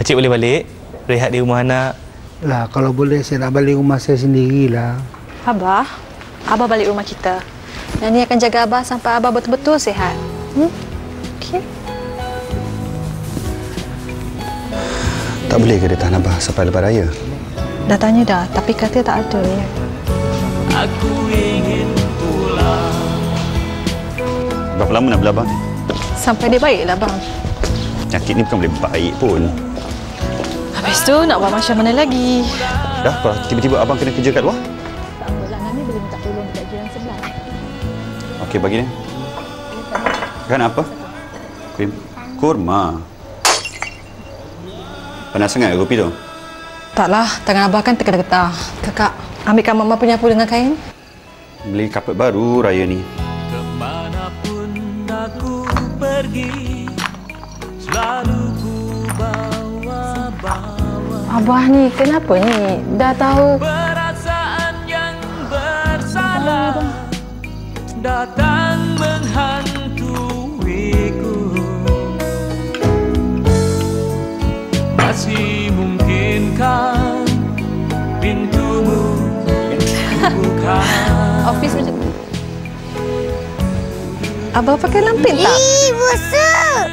Pakcik boleh balik? Rehat di rumah anak. Lah, kalau boleh saya nak balik rumah saya sendirilah. Abah, Abah balik rumah kita. Nani akan jaga Abah sampai Abah betul-betul sihat. Okey? Tak boleh ke dia tahan Abah sampai lepas raya? Dah tanya dah, tapi kata tak ada ya. Aku ingin pulang. Berapa lama nak bela Abang ni? Sampai dia baiklah bang. Penyakit ni bukan boleh baik pun. Habis tu nak buat macam mana lagi? Dah, kalau tiba-tiba Abang kena kerja kat luar? Tak apalah, Nani boleh minta tolong dekat jiran sebelah. Okey, bagi ni. Kan apa? Kurma. Panas sangat ke kopi tu? Taklah, tangan Abah kan tergetar-getar. Kakak, ambilkan Mama penyapu dengan kain. Beli kapet baru raya ni. Kemanapun aku pergi, selalu ku bawa-bawa Abah ni kenapa ni? Dah tahu. perasaan yang bersalah datang menghantuiku. Masih mungkinkah pintumu buka? Office macam Abah pakai lampin tak? Busuk!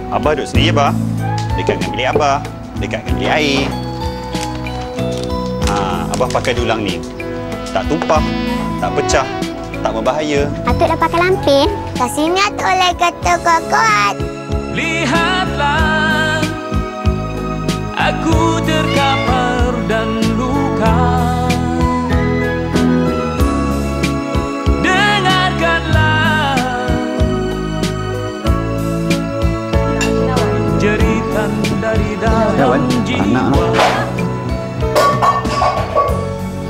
Abah duduk sini je, Abah. Dekat dengan bilik Abah. Dekat dengan bilik air. Abah pakai dulang ni. Tak tumpah, tak pecah, tak berbahaya. Atuk dah pakai lampin. Kat sini Atuk boleh kata kuat-kuat. Lihatlah, aku terkapar dan luka. Dengarkanlah jeritan dari dalam jiwa.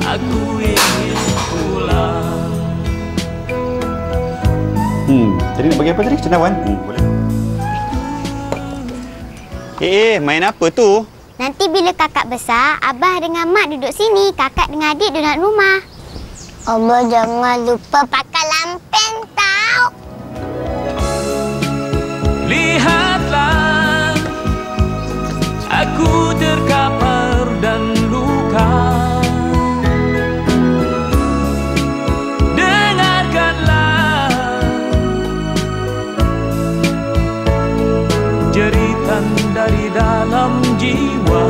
Aku ingin pulang. Tadi nak bagi apa tadi? Cendawan? Boleh. Main apa tu? Nanti bila kakak besar, Abah dengan Mak duduk sini. Kakak dengan adik duduk dalam rumah. Abah jangan lupa pakai lampin tau. Lihatlah, aku terkapar dan luka. Dengarkanlah jeritan dari dalam jiwa.